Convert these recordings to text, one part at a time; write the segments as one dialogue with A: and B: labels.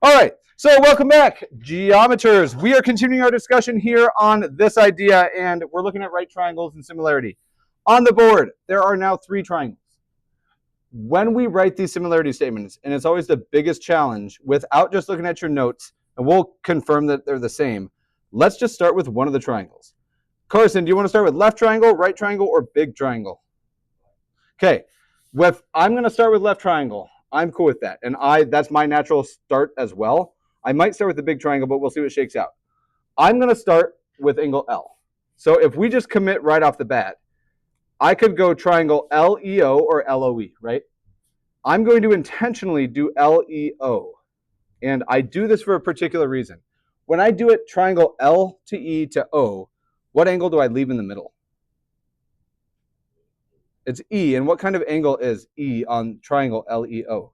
A: All right, so welcome back, geometers. We are continuing our discussion here on this idea, and we're looking at right triangles and similarity. On the board, there are now 3 triangles. When we write these similarity statements, and it's always the biggest challenge, without just looking at your notes, and we'll confirm that they're the same, let's just start with one of the triangles. Carson, do you want to start with left triangle, right triangle, or big triangle? Okay, I'm going to start with left triangle. I'm cool with that. And that's my natural start as well. I might start with the big triangle, but we'll see what shakes out. I'm going to start with angle L. So if we just commit right off the bat, I could go triangle LEO or LOE, right? I'm going to intentionally do LEO. And I do this for a particular reason. When I do it triangle L to E to O, what angle do I leave in the middle? It's E. And what kind of angle is E on triangle LEO?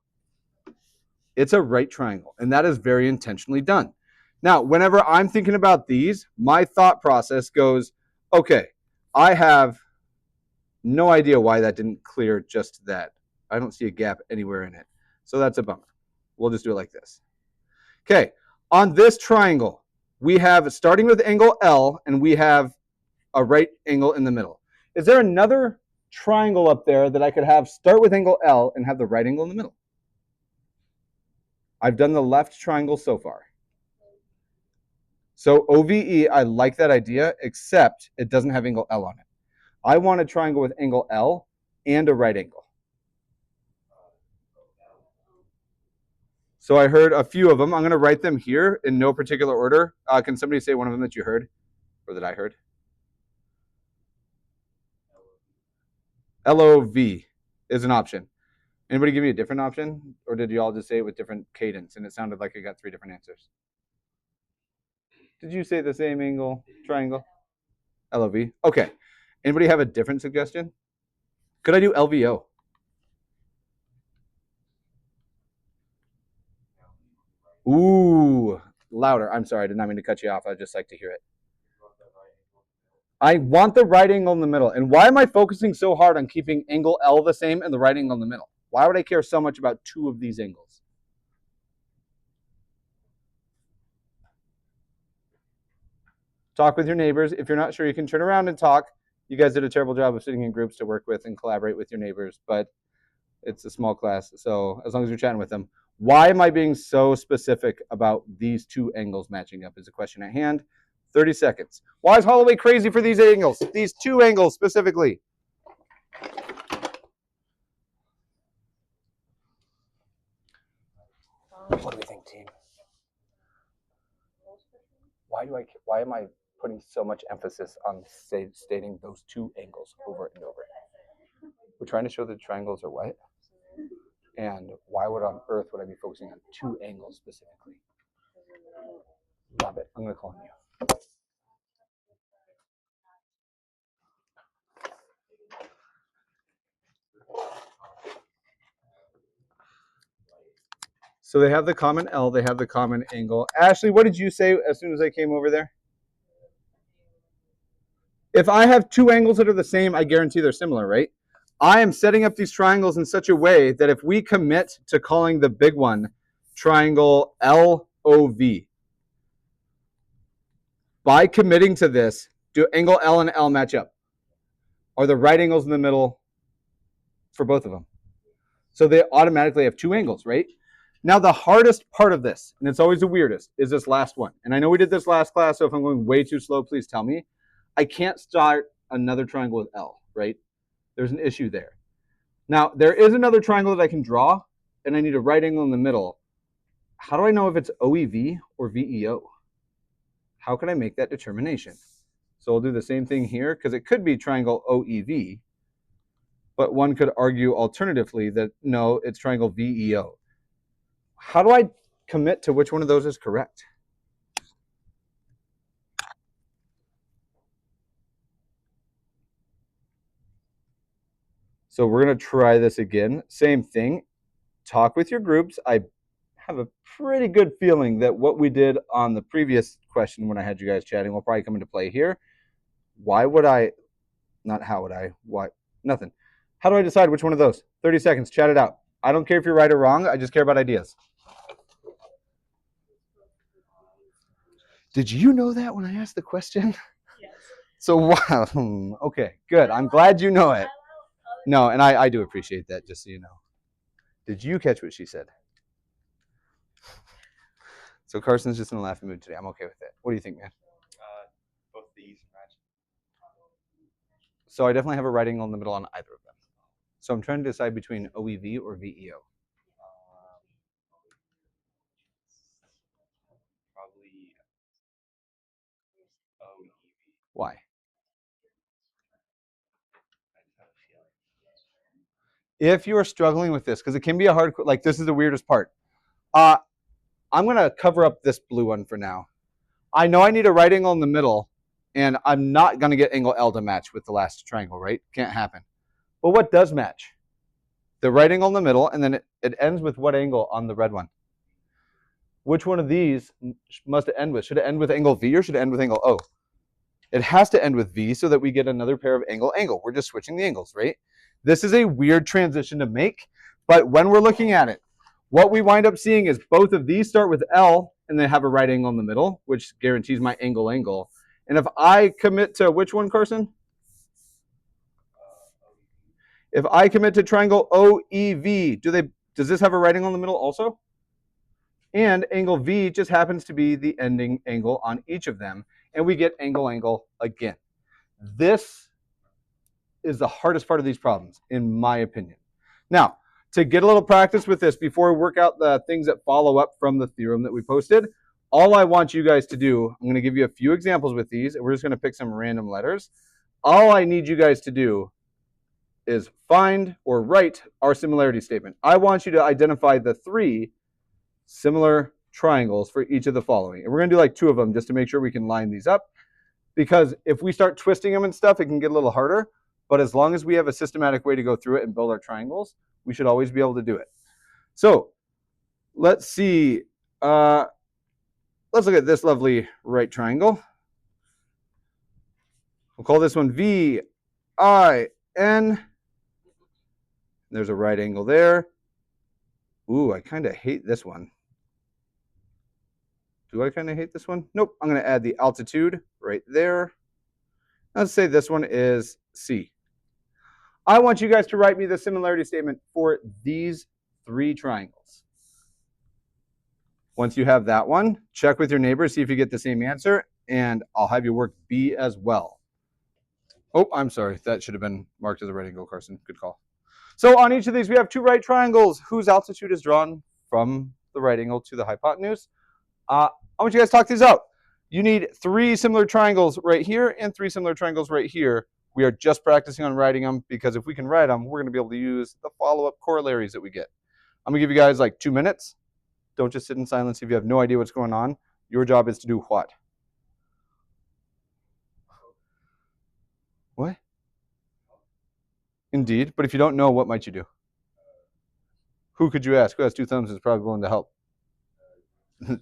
A: It's a right triangle. And that is very intentionally done. Now, whenever I'm thinking about these, my thought process goes, okay, I have no idea why that didn't clear just that. I don't see a gap anywhere in it. So that's a bummer. We'll just do it like this. Okay, on this triangle, we have starting with angle L, and we have a right angle in the middle. Is there another triangle up there that I could have start with angle L and have the right angle in the middle? I've done the left triangle so far. So OVE, I like that idea, except it doesn't have angle L on it. I want a triangle with angle L and a right angle. So I heard a few of them. I'm going to write them here in no particular order. Can somebody say one of them that you heard or that I heard? LOV is an option. Anybody give me a different option? Or did you all just say it with different cadence and it sounded like I got 3 different answers? Did you say the same angle triangle? LOV. Okay. Anybody have a different suggestion? Could I do LVO? Ooh, louder. I'm sorry. I did not mean to cut you off. I'd just like to hear it. I want the right angle in the middle. And why am I focusing so hard on keeping angle L the same and the right angle in the middle? Why would I care so much about 2 of these angles? Talk with your neighbors. If you're not sure, you can turn around and talk. You guys did a terrible job of sitting in groups to work with and collaborate with your neighbors, but it's a small class, so as long as you're chatting with them. Why am I being so specific about these 2 angles matching up is the question at hand. 30 seconds. Why is Holloway crazy for these angles? These 2 angles specifically. What do we think, team? Why am I putting so much emphasis on stating those 2 angles over and over? We're trying to show the triangles are what? And why on earth would I be focusing on 2 angles specifically? Love it. I'm going to call on you. So they have the common L, they have the common angle. Ashley, what did you say as soon as I came over there? If I have 2 angles that are the same, I guarantee they're similar, right? I am setting up these triangles in such a way that if we commit to calling the big one triangle LOV, by committing to this, do angle L and L match up? Are the right angles in the middle for both of them? So they automatically have 2 angles, right? Now, the hardest part of this, and it's always the weirdest, is this last one. And I know we did this last class, so if I'm going way too slow, please tell me. I can't start another triangle with L, right? There's an issue there. Now, there is another triangle that I can draw, and I need a right angle in the middle. How do I know if it's OEV or VEO? How can I make that determination? So we'll do the same thing here, because it could be triangle OEV, but one could argue alternatively that no, it's triangle VEO. How do I commit to which one of those is correct? So we're going to try this again. Same thing. Talk with your groups. I have a pretty good feeling that what we did on the previous question when I had you guys chatting will probably come into play here. Why would I, not how would I, why, nothing. How do I decide which one of those? 30 seconds, chat it out. I don't care if you're right or wrong. I just care about ideas. Did you know that when I asked the question? Yes. So, wow. Okay, good. I'm glad you know it. No, and I do appreciate that, just so you know. Did you catch what she said? So Carson's just in a laughing mood today. I'm okay with it. What do you think, man?
B: Both these match.
A: So I definitely have a right angle in the middle on either of them. So I'm trying to decide between OEV or VEO.
B: Probably OEV.
A: Why? If you are struggling with this, because it can be a hard, like this is the weirdest part. I'm going to cover up this blue one for now. I know I need a right angle in the middle, and I'm not going to get angle L to match with the last triangle, right? Can't happen. But what does match? The right angle in the middle, and then it ends with what angle on the red one? Which one of these must it end with? Should it end with angle V or should it end with angle O? It has to end with V so that we get another pair of angle. We're just switching the angles, right? This is a weird transition to make, but when we're looking at it, what we wind up seeing is both of these start with L and they have a right angle in the middle, which guarantees my angle. And if I commit to which one, Carson? If I commit to triangle OEV, does this have a right angle in the middle also? And angle V just happens to be the ending angle on each of them, and we get angle again. This is the hardest part of these problems, in my opinion. Now, to get a little practice with this before we work out the things that follow up from the theorem that we posted, all I want you guys to do, I'm going to give you a few examples with these, and we're just going to pick some random letters. All I need you guys to do is find or write our similarity statement. I want you to identify the 3 similar triangles for each of the following. And we're going to do like 2 of them just to make sure we can line these up. Because if we start twisting them and stuff, it can get a little harder. But as long as we have a systematic way to go through it and build our triangles, we should always be able to do it. So let's see. Let's look at this lovely right triangle. We'll call this one VIN. There's a right angle there. Ooh, I kind of hate this one. Do I kind of hate this one? Nope. I'm going to add the altitude right there. Let's say this one is C. I want you guys to write me the similarity statement for these 3 triangles. Once you have that one, check with your neighbor, see if you get the same answer, and I'll have you work B as well. Oh, I'm sorry. That should have been marked as a right angle, Carson. Good call. So on each of these, we have 2 right triangles whose altitude is drawn from the right angle to the hypotenuse. I want you guys to talk these out. You need 3 similar triangles right here and 3 similar triangles right here. We are just practicing on writing them because if we can write them, we're going to be able to use the follow-up corollaries that we get. I'm going to give you guys like 2 minutes. Don't just sit in silence if you have no idea what's going on. Your job is to do what? What? Indeed. But if you don't know, what might you do? Who could you ask? Who has 2 thumbs and is probably willing to help?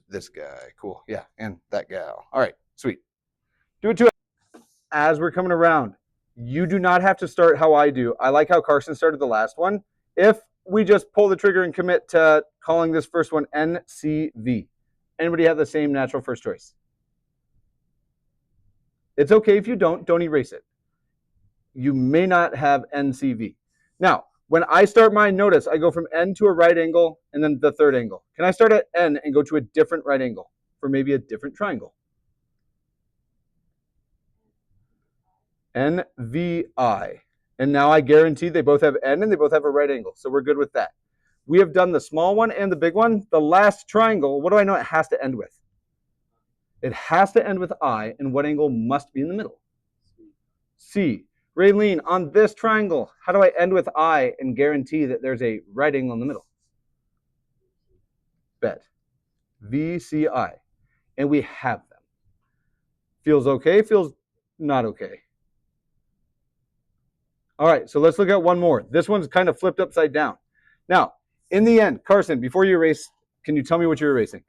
A: This guy. Cool. Yeah. And that gal. All right. Sweet. Do it to it. As we're coming around, you do not have to start how I do. I like how Carson started the last one. If we just pull the trigger and commit to calling this first one NCV. Anybody have the same natural first choice? It's okay if you don't erase it. You may not have NCV. Now, when I start mine, notice I go from N to a right angle and then the third angle. Can I start at N and go to a different right angle for maybe a different triangle? NVI. And now I guarantee they both have N and they both have a right angle. So we're good with that. We have done the small one and the big one. The last triangle, what do I know it has to end with? It has to end with I, and what angle must be in the middle? C. Raylene, on this triangle, how do I end with I and guarantee that there's a right angle in the middle? Bet. VCI. And we have them. Feels okay, feels not okay. All right, so let's look at one more. This one's kind of flipped upside down. Now, in the end, Carson, before you erase, can you tell me what you're erasing?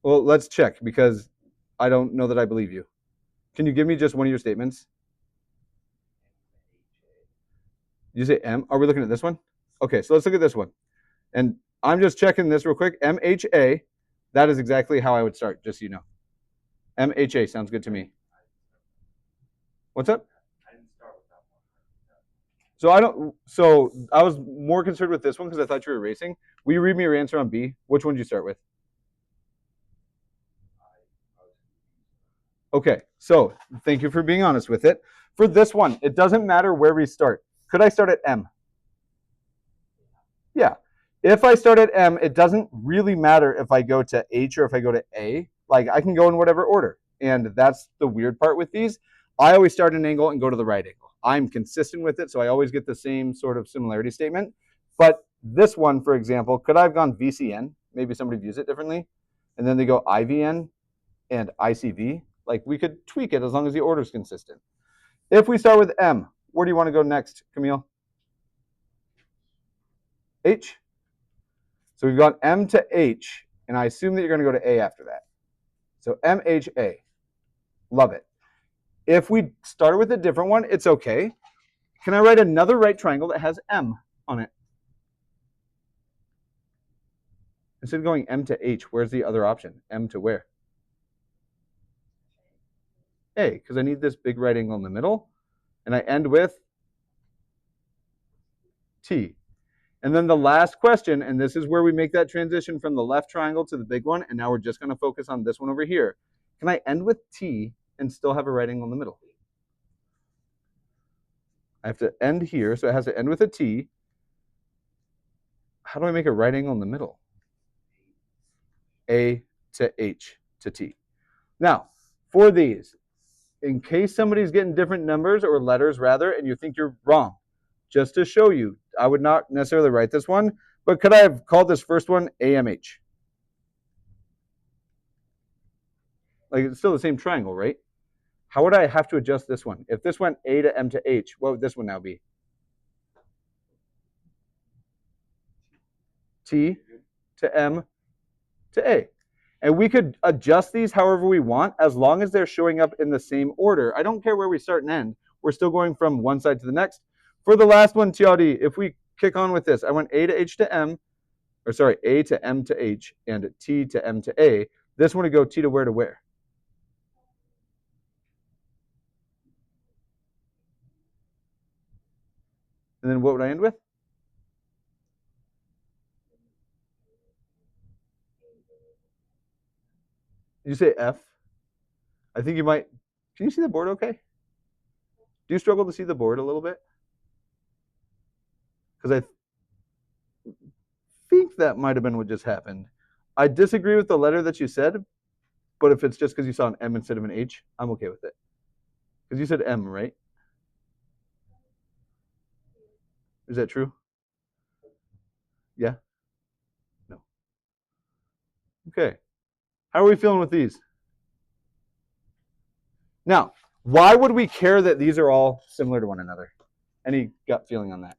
A: Well, let's check because I don't know that I believe you. Can you give me just one of your statements? You say M. Are we looking at this one? Okay, so let's look at this one. And I'm just checking this real quick. MHA. That is exactly how I would start, just so you know. MHA sounds good to me. What's up?
B: I didn't start with that one.
A: So I was more concerned with this one because I thought you were erasing. Will you read me your answer on B? Which one did you start with? Okay, so thank you for being honest with it. For this one, it doesn't matter where we start. Could I start at M? Yeah. If I start at M, it doesn't really matter if I go to H or if I go to A. Like, I can go in whatever order. And that's the weird part with these. I always start an angle and go to the right angle. I'm consistent with it, so I always get the same sort of similarity statement. But this one, for example, could I have gone VCN? Maybe somebody views it differently. And then they go IVN and ICV. Like, we could tweak it as long as the order is consistent. If we start with M, where do you want to go next, Camille? H? So we've got M to H, and I assume that you're going to go to A after that. So MHA. Love it. If we start with a different one, it's okay. Can I write another right triangle that has M on it? Instead of going M to H, where's the other option? M to where? A, because I need this big right angle in the middle. And I end with T. And then the last question, and this is where we make that transition from the left triangle to the big one, and now we're just going to focus on this one over here. Can I end with T and still have a right angle in the middle? I have to end here, so it has to end with a T. How do I make a right angle in the middle? A to H to T. Now, for these, in case somebody's getting different numbers or letters rather, and you think you're wrong, just to show you, I would not necessarily write this one, but could I have called this first one AMH? Like, it's still the same triangle, right? How would I have to adjust this one? If this went A to M to H, what would this one now be? T to M to A. And we could adjust these however we want as long as they're showing up in the same order. I don't care where we start and end. We're still going from one side to the next. For the last one, TLD, if we kick on with this, I went A to H to M, or sorry, A to M to H and T to M to A. This one would go T to where to where? And then what would I end with? Did you say F? I think you might. Can you see the board okay? Do you struggle to see the board a little bit? Because I think that might have been what just happened. I disagree with the letter that you said, but if it's just because you saw an M instead of an H, I'm okay with it. Because you said M, right? Is that true? Yeah? No. Okay. How are we feeling with these? Now, why would we care that these are all similar to one another? Any gut feeling on that?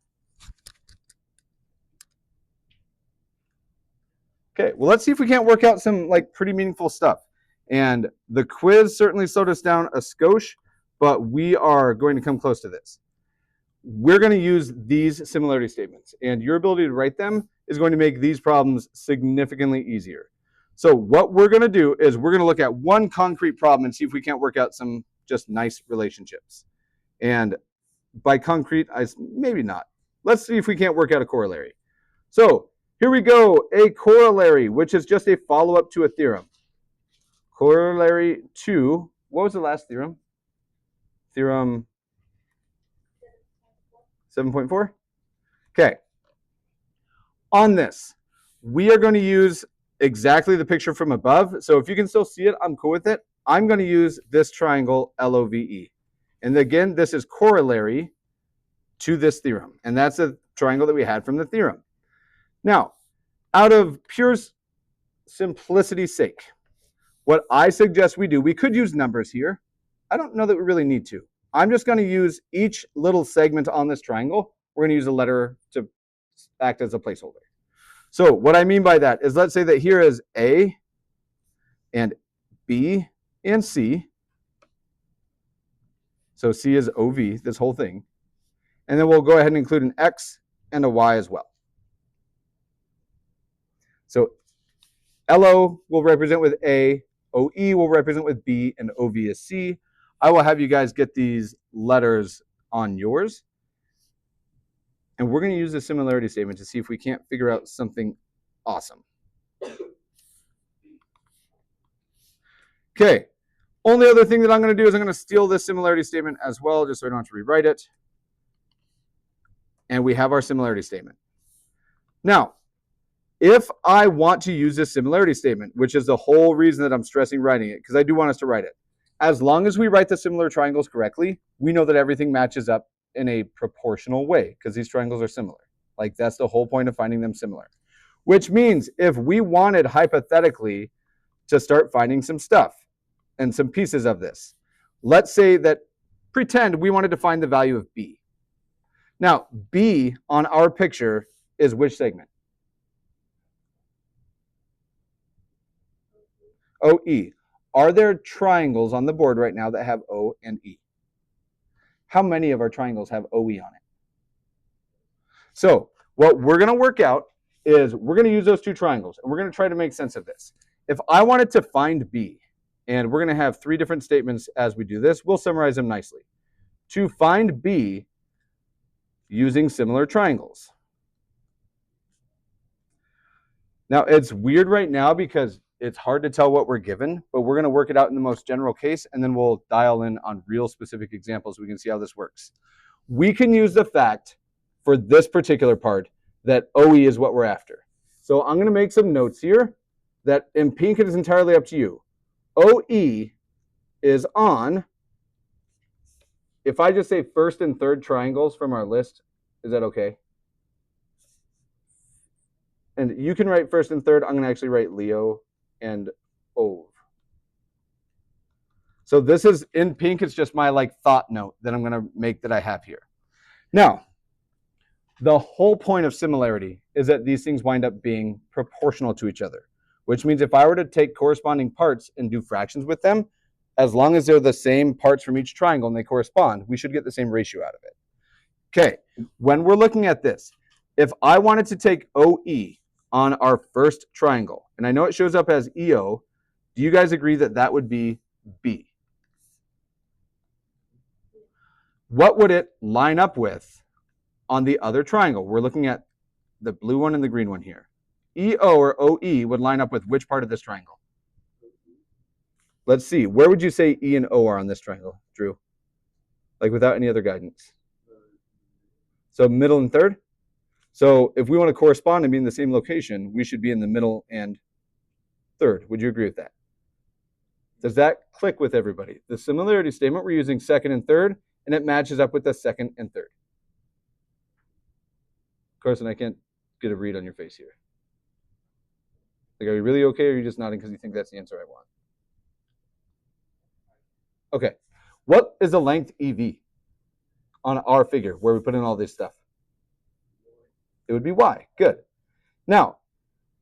A: Okay, well, let's see if we can't work out some like pretty meaningful stuff. And the quiz certainly slowed us down a skosh, but we are going to come close to this. We're going to use these similarity statements, and your ability to write them is going to make these problems significantly easier. So what we're going to do is we're going to look at one concrete problem and see if we can't work out some just nice relationships. And by concrete, maybe not. Let's see if we can't work out a corollary. So here we go, a corollary, which is just a follow-up to a theorem. Corollary to, what was the last theorem? Theorem 7.4? Okay. On this, we are going to use exactly the picture from above. So if you can still see it, I'm cool with it. I'm going to use this triangle LOVE. And again, this is corollary to this theorem. And that's a triangle that we had from the theorem. Now, out of pure simplicity's sake, what I suggest we do, we could use numbers here. I don't know that we really need to. I'm just going to use each little segment on this triangle. We're going to use a letter to act as a placeholder. So what I mean by that is, let's say that here is A and B and C. So C is OV, this whole thing. And then we'll go ahead and include an X and a Y as well. So LO will represent with A, OE will represent with B, and OV is C. I will have you guys get these letters on yours. And we're going to use the similarity statement to see if we can't figure out something awesome. Okay. Only other thing that I'm going to do is I'm going to steal this similarity statement as well, just so I don't have to rewrite it. And we have our similarity statement. Now, if I want to use this similarity statement, which is the whole reason that I'm stressing writing it, because I do want us to write it, as long as we write the similar triangles correctly, we know that everything matches up in a proportional way, because these triangles are similar. Like, that's the whole point of finding them similar. Which means if we wanted, hypothetically, to start finding some stuff and some pieces of this, let's say that, pretend we wanted to find the value of B. Now, B on our picture is which segment? OE. Are there triangles on the board right now that have O and E? How many of our triangles have OE on it? So what we're going to work out is we're going to use those two triangles, and we're going to try to make sense of this. If I wanted to find B, and we're going to have three different statements as we do this, we'll summarize them nicely. To find B using similar triangles. Now, it's weird right now because it's hard to tell what we're given, but we're going to work it out in the most general case, and then we'll dial in on real specific examples so we can see how this works. We can use the fact for this particular part that OE is what we're after. So I'm going to make some notes here that in pink it is entirely up to you. OE is on, if I just say first and third triangles from our list, is that okay? And you can write first and third. I'm going to actually write Leo and Ove. So this is in pink. It's just my thought note that I'm going to make that I have here. Now, the whole point of similarity is that these things wind up being proportional to each other, which means if I were to take corresponding parts and do fractions with them, as long as they're the same parts from each triangle and they correspond, we should get the same ratio out of it. Okay, when we're looking at this, if I wanted to take OE on our first triangle, and I know it shows up as EO, do you guys agree that that would be B? What would it line up with on the other triangle? We're looking at the blue one and the green one here. EO or OE would line up with which part of this triangle? Let's see. Where would you say E and O are on this triangle, Drew? Like without any other guidance. So middle and third? So if we want to correspond and be in the same location, we should be in the middle and third. Would you agree with that? Does that click with everybody? The similarity statement, we're using second and third, and it matches up with the second and third. Carson, I can't get a read on your face here. Like, are you really okay, or are you just nodding because you think that's the answer I want? Okay. What is the length EV on our figure where we put in all this stuff? It would be Y. Good. Now,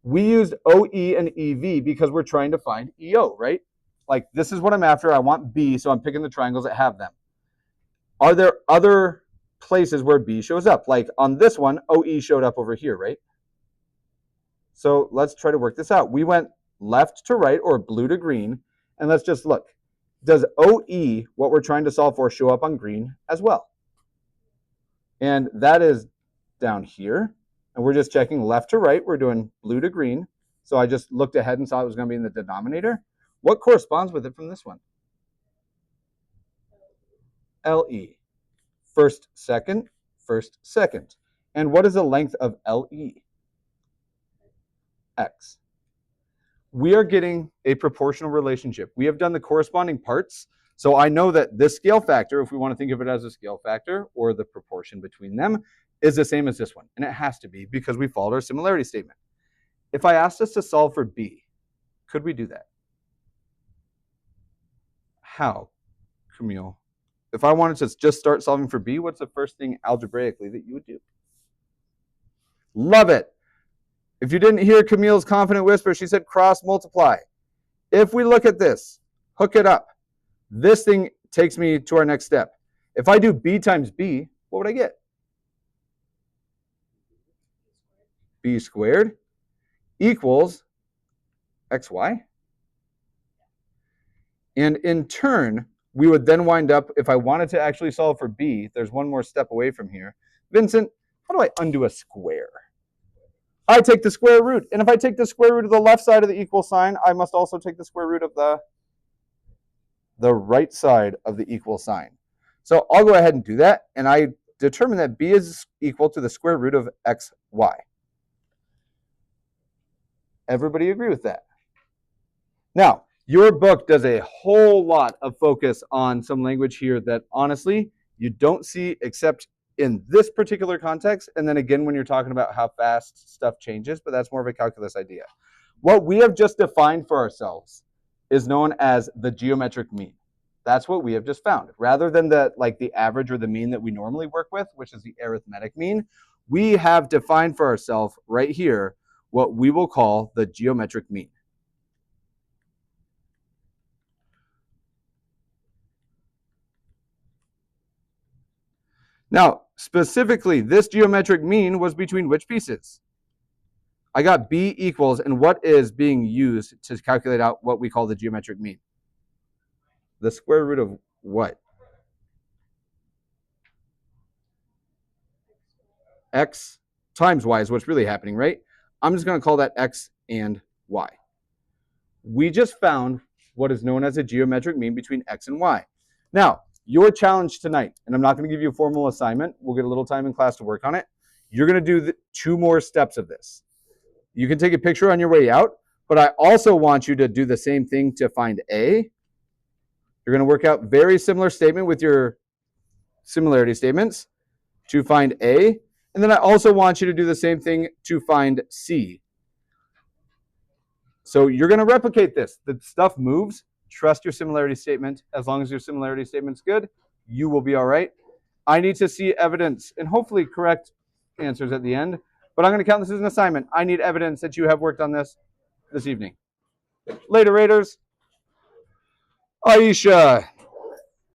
A: we used OE and EV because we're trying to find EO, right? Like, this is what I'm after. I want B, so I'm picking the triangles that have them. Are there other places where B shows up? Like on this one, OE showed up over here, right? So let's try to work this out. We went left to right, or blue to green, and let's just look. Does OE, what we're trying to solve for, show up on green as well? And that is down here. And we're just checking left to right. We're doing blue to green. So I just looked ahead and saw it was going to be in the denominator. What corresponds with it from this one? LE. First, second, first, second. And what is the length of LE? X. We are getting a proportional relationship. We have done the corresponding parts. So I know that this scale factor, if we want to think of it as a scale factor or the proportion between them, is the same as this one. And it has to be because we followed our similarity statement. If I asked us to solve for B, could we do that? How, Camille? If I wanted to just start solving for B, what's the first thing algebraically that you would do? Love it. If you didn't hear Camille's confident whisper, she said cross multiply. If we look at this, hook it up, this thing takes me to our next step. If I do B times B, what would I get? B squared equals xy. And in turn, we would then wind up, if I wanted to actually solve for b, there's one more step away from here. Vincent, how do I undo a square? I take the square root. And if I take the square root of the left side of the equal sign, I must also take the square root of the right side of the equal sign. So I'll go ahead and do that. And I determine that b is equal to the square root of xy. Everybody agree with that? Now, your book does a whole lot of focus on some language here that honestly you don't see except in this particular context. And then again, when you're talking about how fast stuff changes, but that's more of a calculus idea. What we have just defined for ourselves is known as the geometric mean. That's what we have just found. Rather than the average or the mean that we normally work with, which is the arithmetic mean, we have defined for ourselves right here what we will call the geometric mean. Now, specifically, this geometric mean was between which pieces? I got b equals, and what is being used to calculate out what we call the geometric mean? The square root of what? X times y is what's really happening, right? I'm just going to call that x and y. We just found what is known as a geometric mean between x and y. Now, your challenge tonight, and I'm not going to give you a formal assignment. We'll get a little time in class to work on it. You're going to do 2 more steps of this. You can take a picture on your way out, but I also want you to do the same thing to find A. You're going to work out very similar statement with your similarity statements to find A. And then I also want you to do the same thing to find C. So you're going to replicate this. The stuff moves. Trust your similarity statement. As long as your similarity statement's good, you will be all right. I need to see evidence and hopefully correct answers at the end, but I'm going to count this as an assignment. I need evidence that you have worked on this evening. Later, Raiders. Aisha.